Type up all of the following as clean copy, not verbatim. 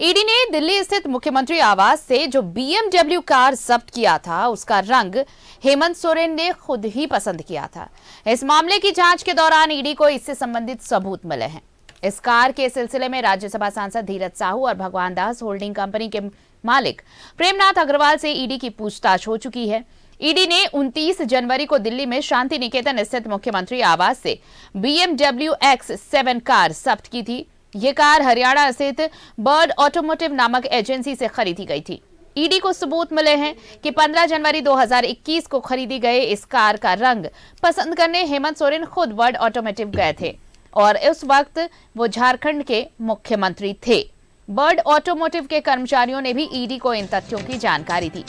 ED ने दिल्ली स्थित मुख्यमंत्री आवास से जो BMW कार जब्त किया था, उसका रंग हेमंत सोरेन ने खुद ही पसंद किया था। इस मामले की जांच के दौरान ईडी को इससे संबंधित सबूत मिले हैं। इस कार के सिलसिले में राज्यसभा सांसद धीरज साहू और भगवान दास होल्डिंग कंपनी के मालिक प्रेमनाथ अग्रवाल से ईडी की पूछताछ हो चुकी है। ईडी ने 29 जनवरी को दिल्ली में शांति निकेतन स्थित मुख्यमंत्री आवास से BMW X7 कार जब्त की थी। ये कार हरियाणा स्थित बर्ड ऑटोमोटिव नामक एजेंसी से खरीदी गई थी। ईडी को सबूत मिले हैं कि 15 जनवरी 2021 को खरीदी गए इस कार का रंग पसंद करने हेमंत सोरेन खुद बर्ड ऑटोमोटिव गए थे और उस वक्त वो झारखंड के मुख्यमंत्री थे। बर्ड ऑटोमोटिव के कर्मचारियों ने भी ईडी को इन तथ्यों की जानकारी दी।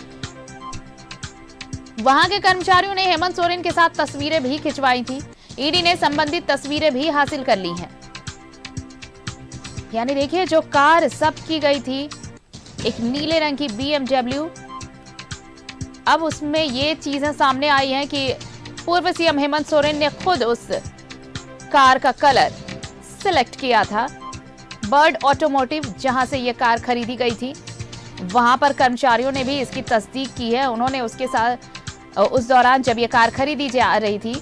वहां के कर्मचारियों ने हेमंत सोरेन के साथ तस्वीरें भी खिंचवाई थी। ईडी ने संबंधित तस्वीरें भी हासिल कर ली हैं। यानी देखिए, जो कार जब्त की गई थी, एक नीले रंग की BMW, अब उसमें ये चीजें सामने आई हैं कि पूर्व सीएम हेमंत सोरेन ने खुद उस कार का कलर सिलेक्ट किया था। बर्ड ऑटोमोटिव जहां से ये कार खरीदी गई थी, वहां पर कर्मचारियों ने भी इसकी तस्दीक की है। उन्होंने उसके साथ उस दौरान जब ये कार खरीदी जा रही थी,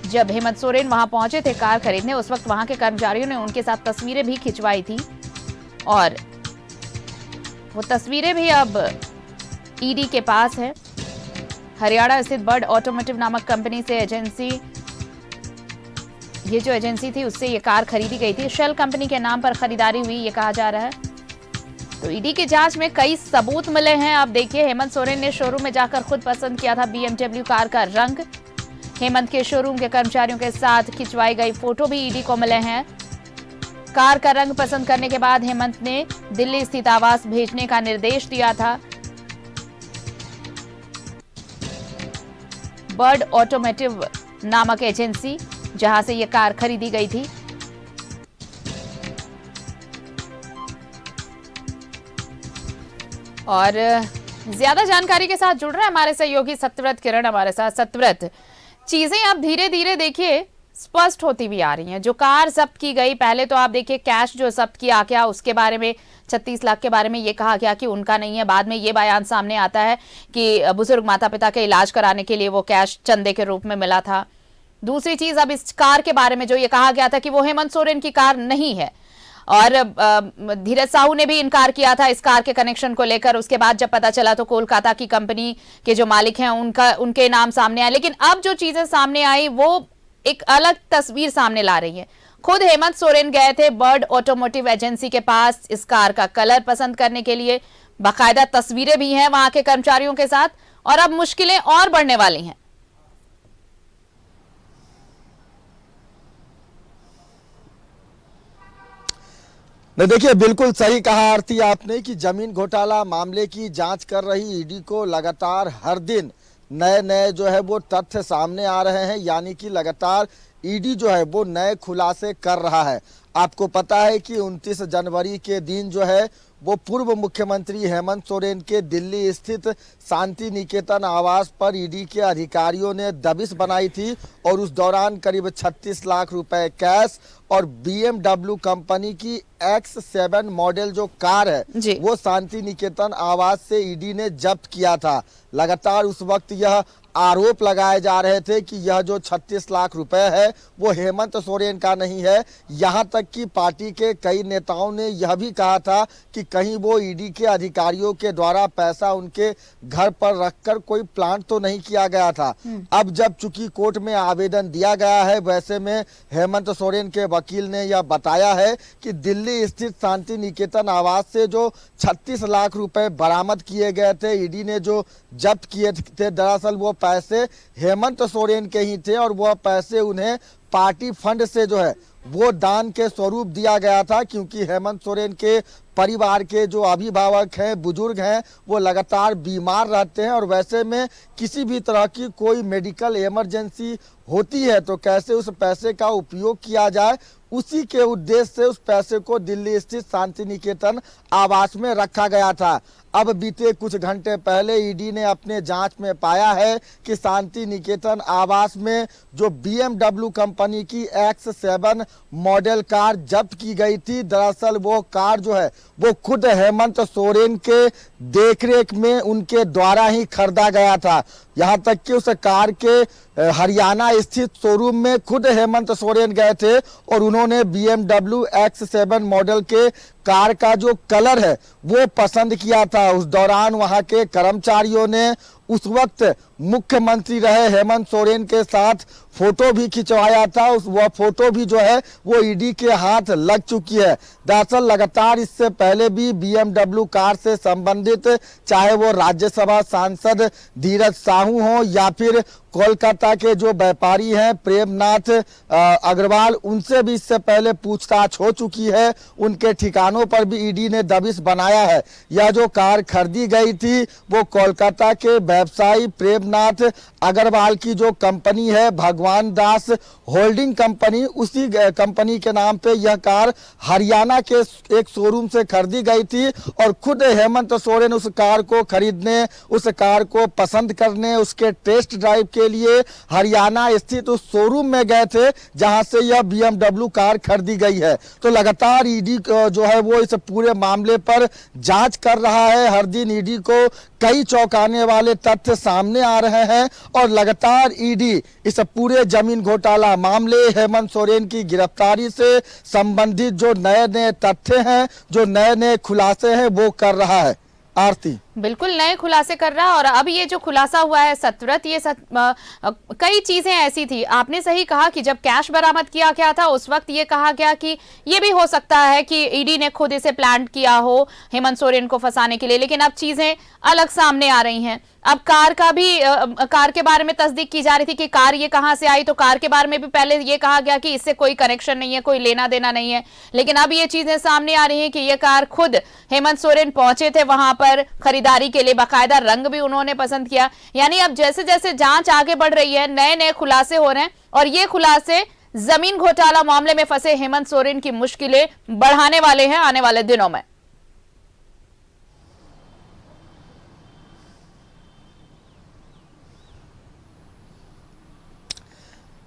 जब हेमंत सोरेन वहां पहुंचे थे कार खरीदने, उस वक्त वहां के कर्मचारियों ने उनके साथ तस्वीरें भी खिंचवाई थी और वो तस्वीरें भी अब ईडी के पास है। हरियाणा स्थित बर्ड ऑटोमोटिव नामक कंपनी से ये जो एजेंसी थी, उससे ये कार खरीदी गई थी। शेल कंपनी के नाम पर खरीदारी हुई, ये कहा जा रहा है। तो ईडी की जांच में कई सबूत मिले हैं। अब देखिए, हेमंत सोरेन ने शोरूम में जाकर खुद पसंद किया था BMW कार का रंग। हेमंत के शोरूम के कर्मचारियों के साथ खिंचवाई गई फोटो भी ईडी को मिले हैं। कार का रंग पसंद करने के बाद हेमंत ने दिल्ली स्थित आवास भेजने का निर्देश दिया था। बर्ड ऑटोमोटिव नामक एजेंसी जहां से यह कार खरीदी गई थी। और ज्यादा जानकारी के साथ जुड़ रहे हैं हमारे सहयोगी सत्यव्रत किरण हमारे साथ। सत्यव्रत, चीजें अब धीरे धीरे देखिए स्पष्ट होती भी आ रही हैं। जो कार जब्त की गई, पहले तो आप देखिए कैश जो जब्त किया गया, उसके बारे में 36 लाख के बारे में ये कहा गया कि उनका नहीं है। बाद में ये बयान सामने आता है कि बुजुर्ग माता पिता के इलाज कराने के लिए वो कैश चंदे के रूप में मिला था। दूसरी चीज, अब इस कार के बारे में जो ये कहा गया था कि वो हेमंत सोरेन की कार नहीं है और धीरज साहू ने भी इनकार किया था इस कार के कनेक्शन को लेकर। उसके बाद जब पता चला तो कोलकाता की कंपनी के जो मालिक हैं उनके नाम सामने आए। लेकिन अब जो चीजें सामने आई वो एक अलग तस्वीर सामने ला रही है। खुद हेमंत सोरेन गए थे बर्ड ऑटोमोटिव एजेंसी के पास इस कार का कलर पसंद करने के लिए। बाकायदा तस्वीरें भी हैं वहां के कर्मचारियों के साथ और अब मुश्किलें और बढ़ने वाली हैं। नहीं, देखिए, बिल्कुल सही कहा आरती आपने कि जमीन घोटाला मामले की जांच कर रही ईडी को लगातार हर दिन नए नए जो है वो तथ्य सामने आ रहे हैं। यानी कि लगातार ईडी जो है वो नए खुलासे कर रहा है। आपको पता है कि 29 जनवरी के दिन जो है वो पूर्व मुख्यमंत्री हेमंत सोरेन के दिल्ली स्थित शांति निकेतन आवास पर ईडी के अधिकारियों ने दबिश बनाई थी और उस दौरान करीब 36 लाख रुपए कैश और BMW कंपनी की X7 मॉडल जो कार है वो शांति निकेतन आवास से ईडी ने जब्त किया था। लगातार उस वक्त यह आरोप लगाए जा रहे थे कि यह जो 36 लाख रुपए है वो हेमंत सोरेन का नहीं है। यहां तक कि पार्टी के कई नेताओं ने यह भी कहा था कि कहीं वो ईडी के अधिकारियों के द्वारा पैसा उनके घर पर रखकर कोई प्लांट तो नहीं किया गया था। अब जब चूंकि कोर्ट में आवेदन दिया गया है, वैसे में हेमंत सोरेन के वकील ने यह बताया है कि दिल्ली स्थित शांति निकेतन आवास से जो 36 लाख रुपए बरामद किए गए थे, ईडी ने जो जब्त किए थे, दरअसल वो पैसे हेमंत सोरेन के ही थे और वह पैसे उन्हें पार्टी फंड से जो है वो दान के स्वरूप दिया गया था। क्योंकि हेमंत सोरेन के परिवार के जो अभिभावक हैं, बुजुर्ग हैं, वो लगातार बीमार रहते हैं और वैसे में किसी भी तरह की कोई मेडिकल इमरजेंसी होती है तो कैसे उस पैसे का उपयोग किया जाए, उसी के उद्देश्य से उस पैसे को दिल्ली स्थित शांति निकेतन आवास में रखा गया था। अब बीते कुछ घंटे पहले ईडी ने अपने जांच में पाया है कि शांति निकेतन आवास में जो BMW कंपनी की X7 मॉडल कार जब्त की गई थी, दरअसल वो कार जो है वो खुद हेमंत सोरेन के देखरेख में उनके द्वारा ही खरीदा गया था। यहाँ तक कि उस कार के हरियाणा स्थित शोरूम में खुद हेमंत सोरेन गए थे और उन्होंने BMW X7 मॉडल के कार का जो कलर है वो पसंद किया था। उस दौरान वहां के कर्मचारियों ने उस वक्त मुख्यमंत्री रहे हेमंत सोरेन के साथ फोटो भी खिंचवाया था। वह फोटो भी जो है वो ईडी के हाथ लग चुकी है। दरअसल लगातार इससे पहले भी BMW कार से संबंधित चाहे वो राज्यसभा सांसद धीरज साहू हो या फिर कोलकाता के जो व्यापारी हैं प्रेमनाथ अग्रवाल, उनसे भी इससे पहले पूछताछ हो चुकी है। उनके ठिकानों पर भी ईडी ने दबिश बनाया है। यह जो कार खरीदी गई थी वो कोलकाता के व्यवसायी प्रेमनाथ अग्रवाल की जो कंपनी है भगवान दास होल्डिंग कंपनी, उसी कंपनी के नाम पे यह कार हरियाणा के एक शोरूम से खरीदी गई थी और खुद हेमंत सोरेन उस कार को खरीदने, उस कार को पसंद करने, उसके टेस्ट ड्राइव के लिए हरियाणा स्थित उस शोरूम में गए थे जहां से यह BMW कार खरीदी गई है। तो लगातार ईडी जो है वो इस पूरे मामले पर जांच कर रहा है। हर दिन ईडी को कई चौंकाने वाले तथ्य सामने आ रहे हैं और लगातार ईडी इस पूरे जमीन घोटाला मामले, हेमंत सोरेन की गिरफ्तारी से संबंधित जो नए नए तथ्य हैं, जो नए नए खुलासे हैं वो कर रहा है। आरती बिल्कुल नए खुलासे कर रहा है। और अब ये जो खुलासा हुआ है सत्व्रत, ये कई चीजें ऐसी थी, आपने सही कहा कि जब कैश बरामद किया गया था उस वक्त ये कहा गया कि ये भी हो सकता है कि ईडी ने खुद इसे प्लान किया हो हेमंत सोरेन को फंसाने के लिए, लेकिन अब चीजें अलग सामने आ रही हैं। अब कार का भी कार के बारे में तस्दीक की जा रही थी कि कार ये कहां से आई, तो कार के बारे में भी पहले ये कहा गया कि इससे कोई कनेक्शन नहीं है, कोई लेना देना नहीं है, लेकिन अब ये चीजें सामने आ रही हैं कि ये कार खुद हेमंत सोरेन पहुंचे थे वहां पर खरीदारी के लिए, बाकायदा रंग भी उन्होंने पसंद किया। यानी अब जैसे जैसे जांच आगे बढ़ रही है नए नए खुलासे हो रहे हैं और ये खुलासे जमीन घोटाला मामले में फंसे हेमंत सोरेन की मुश्किलें बढ़ाने वाले हैं आने वाले दिनों में।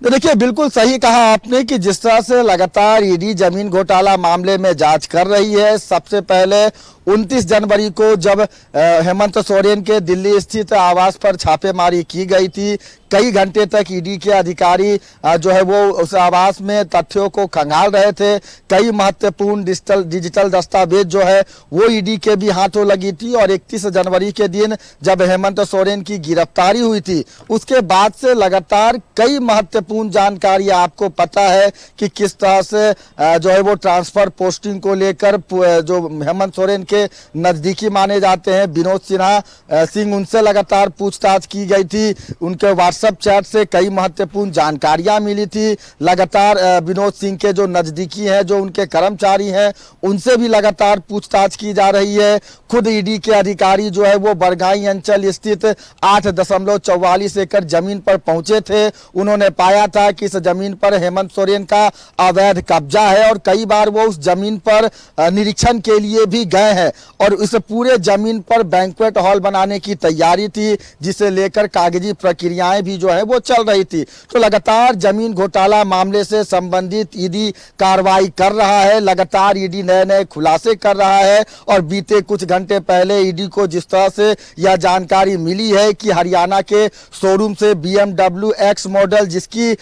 देखिए बिल्कुल सही कहा आपने कि जिस तरह से लगातार ईडी जमीन घोटाला मामले में जांच कर रही है। सबसे पहले 29 जनवरी को जब हेमंत सोरेन के दिल्ली स्थित आवास पर छापेमारी की गई थी, कई घंटे तक ईडी के अधिकारी जो है वो उस आवास में तथ्यों को खंगाल रहे थे। कई महत्वपूर्ण डिजिटल दस्तावेज जो है वो ईडी के भी हाथों लगी थी और 31 जनवरी के दिन जब हेमंत सोरेन की गिरफ्तारी हुई थी उसके बाद से लगातार कई महत्वपूर्ण जानकारी, आपको पता है कि किस तरह से जो है वो ट्रांसफर पोस्टिंग को लेकर जो हेमंत सोरेन के नजदीकी माने जाते हैं विनोद सिंह, उनसे लगातार पूछताछ की गई थी। उनके व्हाट्सएप चैट से कई महत्वपूर्ण जानकारियां मिली थी। लगातार विनोद सिंह के जो नजदीकी हैं, जो उनके कर्मचारी हैं, उनसे भी लगातार पूछताछ की जा रही है। खुद ईडी के अधिकारी जो है वो बरगाई अंचल स्थित 8.44 एकड़ जमीन पर पहुंचे थे। उन्होंने पाया था कि इस जमीन पर हेमंत सोरेन का अवैध कब्जा है और कई बार वो उस जमीन पर निरीक्षण के लिए भी गए हैं और इस पूरे जमीन पर बैंक्वेट हॉल बनाने की तैयारी थी, जिसे लेकर कागजी प्रक्रियाएं भी जो है वो चल रही थी। तो लगातार जमीन घोटाला मामले से संबंधित ईडी कार्रवाई कर रहा है, लगातार ईडी नए नए खुलासे कर रहा है और बीते कुछ घंटे पहले ईडी को जिस तरह से यह जानकारी मिली है कि हरियाणा के शोरूम से BMW X मॉडल जिसकी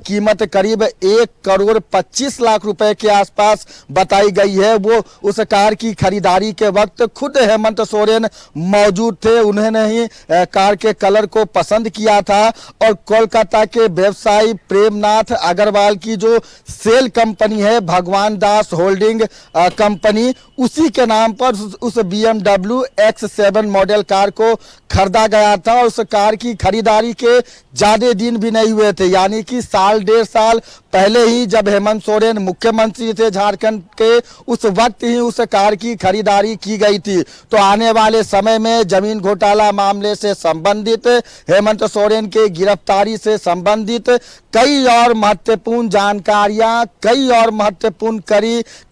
कीमत करीब 1,25,00,000 रुपए के आसपास बताई गई है, वो उस कार की खरीदारी के वक्त खुद हेमंत सोरेन मौजूद थे। उन्होंने ही कार के कलर को पसंद किया था और कोलकाता के व्यवसायी प्रेमनाथ अग्रवाल की जो सेल कंपनी है भगवान दास होल्डिंग कंपनी, उसी के नाम पर उस BMW X7 मॉडल कार को खरीदा गया था और उस कार की खरीदारी के ज्यादा दिन भी नहीं हुए थे, यानी कि साल डेढ़ साल पहले ही जब हेमंत सोरेन मुख्यमंत्री थे झारखंड के, उस वक्त ही उस कार की खरीदारी की गई थी। तो आने वाले समय में जमीन घोटाला मामले से संबंधित, हेमंत सोरेन के गिरफ्तारी से संबंधित कई और महत्वपूर्ण जानकारियां, कई और महत्वपूर्ण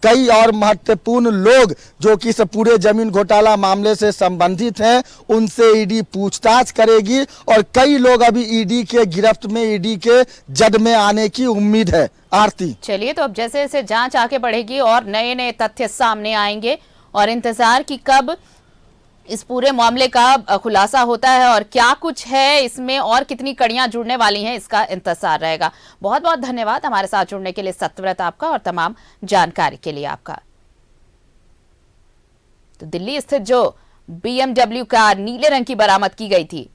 कई और महत्वपूर्ण लोग जो कि इस पूरे जमीन घोटाला मामले से संबंधित हैं, उनसे ईडी पूछताछ करेगी और कई लोग अभी ईडी के गिरफ्त में, ईडी के जद में आने की उम्मीद है। आरती, चलिए, तो अब जैसे जैसे जांच आगे बढ़ेगी और नए नए तथ्य सामने आएंगे और इंतजार की कब इस पूरे मामले का खुलासा होता है और क्या कुछ है इसमें और कितनी कड़ियां जुड़ने वाली हैं, इसका इंतजार रहेगा। बहुत बहुत धन्यवाद हमारे साथ जुड़ने के लिए सत्यव्रत आपका और तमाम जानकारी के लिए आपका। तो दिल्ली स्थित जो BMW कार नीले रंग की बरामद की गई थी,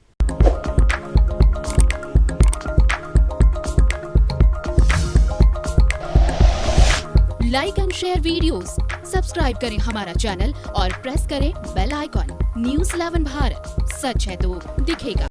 like and share videos, subscribe करें हमारा चैनल और प्रेस करें बेल आइकॉन। न्यूज़ 11 भारत, सच है तो दिखेगा।